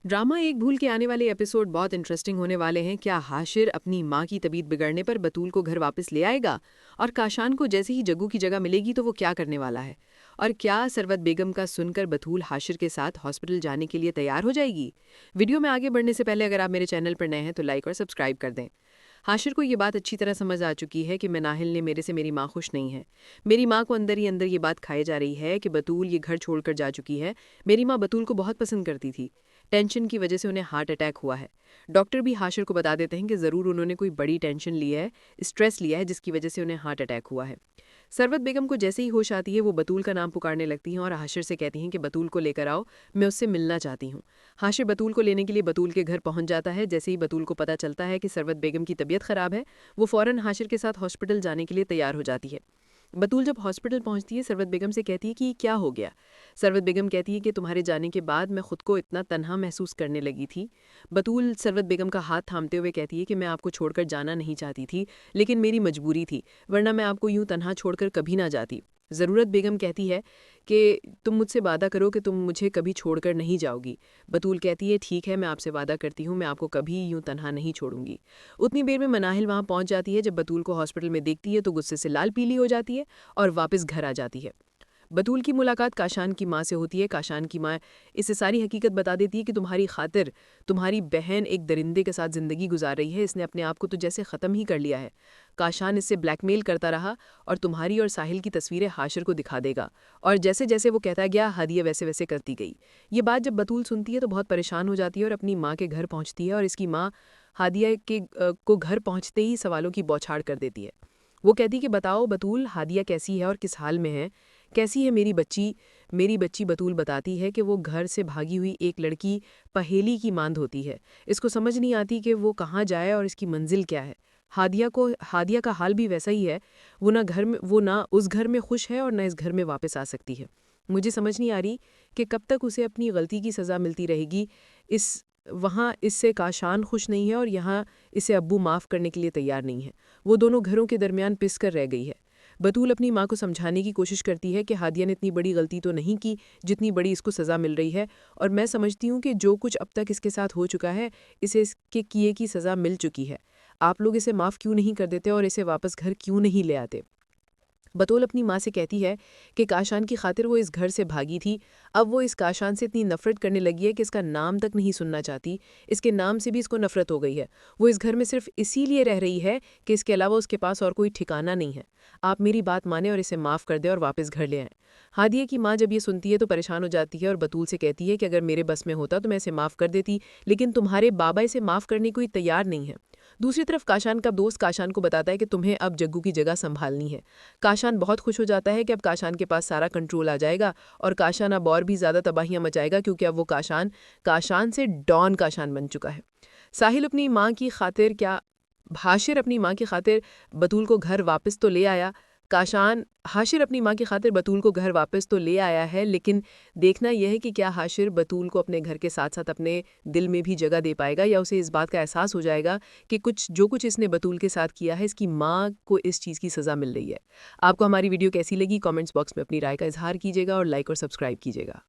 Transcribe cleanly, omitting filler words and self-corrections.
Drama एक भूल के आने वाले एपिसोड बहुत इंटरेस्टिंग होने वाले हैं। क्या हाशिर अपनी माँ की तबीयत बिगड़ने पर बतूल को घर वापस ले आएगा? और काशान को जैसे ही जग्गू की जगह मिलेगी तो वो क्या करने वाला है? और क्या सरवत बेगम का सुनकर बतूल हाशिर के साथ हॉस्पिटल जाने के लिए तैयार हो जाएगी? वीडियो में आगे बढ़ने से पहले अगर आप मेरे चैनल पर नए हैं तो लाइक और सब्सक्राइब कर दें। हाशिर को ये बात अच्छी तरह समझ आ चुकी है कि मनाहिल ने मेरे से मेरी माँ खुश नहीं है। मेरी माँ को अंदर ही अंदर ये बात खाई जा रही है कि बतूल ये घर छोड़कर जा चुकी है। मेरी माँ बतूल को बहुत पसंद करती थी। टेंशन की वजह से उन्हें हार्ट अटैक हुआ है। डॉक्टर भी हाशिर को बता देते हैं कि ज़रूर उन्होंने कोई बड़ी टेंशन ली है, स्ट्रेस लिया है, जिसकी वजह से उन्हें हार्ट अटैक हुआ है। सरवत बेगम को जैसे ही होश आती है वो बतूल का नाम पुकारने लगती हैं और हाशिर से कहती हैं कि बतूल को लेकर आओ, मैं उससे मिलना चाहती हूँ। हाशिर बतूल को लेने के लिए बतूल के घर पहुंच जाता है। जैसे ही बतूल को पता चलता है कि सरवत बेगम की तबीयत खराब है, वो फ़ौरन हाशिर के साथ हॉस्पिटल जाने के लिए तैयार हो जाती है। बतूल जब हॉस्पिटल पहुंचती है सरवत बेगम से कहती है कि क्या हो गया। सरवत बेगम कहती है कि तुम्हारे जाने के बाद मैं खुद को इतना तन्हा महसूस करने लगी थी। बतूल सरवत बेगम का हाथ थामते हुए कहती है कि मैं आपको छोड़कर जाना नहीं चाहती थी, लेकिन मेरी मजबूरी थी, वरना मैं आपको यूं तन्हा छोड़कर कभी ना जाती। ज़रूरत बेगम कहती है कि तुम मुझसे वादा करो कि तुम मुझे कभी छोड़कर नहीं जाओगी। बतूल कहती है ठीक है, मैं आपसे वादा करती हूँ, मैं आपको कभी यूं तन्हा नहीं छोड़ूंगी। उतनी देर में मनाहिल वहाँ पहुँच जाती है। जब बतूल को हॉस्पिटल में देखती है तो गुस्से से लाल पीली हो जाती है और वापस घर आ जाती है। बतूल की मुलाकात काशान की माँ से होती है। काशान की माँ इसे सारी हकीकत बता देती है कि तुम्हारी खातिर तुम्हारी बहन एक दरिंदे के साथ ज़िंदगी गुजार रही है, इसने अपने आप को तो जैसे ख़त्म ही कर लिया है। काशान इससे ब्लैकमेल करता रहा और तुम्हारी और साहिल की तस्वीरें हाशिर को दिखा देगा। और जैसे जैसे वो कहता गया हादिया वैसे वैसे करती गई। ये बात जब बतूल सुनती है तो बहुत परेशान हो जाती है और अपनी माँ के घर पहुँचती है और इसकी माँ हादिया को घर पहुँचते ही सवालों की बौछार कर देती है। वो कहती कि बताओ बतूल, हादिया कैसी है और किस हाल में है? कैसी है मेरी बच्ची? मेरी बच्ची बतूल बताती है कि वो घर से भागी हुई एक लड़की पहेली की मांद होती है। इसको समझ नहीं आती कि वो कहाँ जाए और इसकी मंजिल क्या है। हादिया का हाल भी वैसा ही है। वो ना उस घर में खुश है और ना इस घर में वापस आ सकती है। मुझे समझ नहीं आ रही कि कब तक उसे अपनी गलती की सज़ा मिलती रहेगी। इस वहाँ इससे काशान खुश नहीं है और यहाँ इसे अब्बू माफ़ करने के लिए तैयार नहीं है। वो दोनों घरों के दरमियान पिस कर रह गई है। बतूल अपनी माँ को समझाने की कोशिश करती है कि हादिया ने इतनी बड़ी गलती तो नहीं की जितनी बड़ी इसको सज़ा मिल रही है, और मैं समझती हूँ कि जो कुछ अब तक इसके साथ हो चुका है, इसे इसके किए की सज़ा मिल चुकी है। आप लोग इसे माफ़ क्यों नहीं कर देते और इसे वापस घर क्यों नहीं ले आते? बतौल अपनी माँ से कहती है कि काशान की खातिर वो इस घर से भागी थी। अब वो इस काशान से इतनी नफ़रत करने लगी है कि इसका नाम तक नहीं सुनना चाहती। इसके नाम से भी इसको नफ़रत हो गई है। वो इस घर में सिर्फ इसीलिए रह रही है कि इसके अलावा उसके पास और कोई ठिकाना नहीं है। आप मेरी बात माने और इसे माफ़ कर दें और वापस घर ले आएं। हादिया की माँ जब ये सुनती है तो परेशान हो जाती है और बतूल से कहती है कि अगर मेरे बस में होता तो मैं इसे माफ़ कर देती, लेकिन तुम्हारे बाबा इसे माफ़ करने को ही तैयार नहीं है। दूसरी तरफ काशान का दोस्त काशान को बताता है कि तुम्हें अब जग्गू की जगह संभालनी है। काशान बहुत खुश हो जाता है कि अब काशान के पास सारा कंट्रोल आ जाएगा और काशान अब और भी ज़्यादा तबाहियां मचाएगा, क्योंकि अब वो काशान काशान से डॉन काशान बन चुका है। साहिल अपनी माँ की खातिर क्या हाशिर अपनी माँ की खातिर बतूल को घर वापस तो ले आया। काशान हाशिर अपनी माँ की खातिर बतूल को घर वापस तो ले आया है, लेकिन देखना यह है कि क्या हाशिर बतूल को अपने घर के साथ साथ अपने दिल में भी जगह दे पाएगा, या उसे इस बात का एहसास हो जाएगा कि जो कुछ इसने बतूल के साथ किया है, इसकी माँ को इस चीज़ की सज़ा मिल रही है। आपको हमारी वीडियो कैसी लगी? कमेंट्स बॉक्स में अपनी राय का इजहार कीजिएगा और लाइक और सब्सक्राइब कीजिएगा।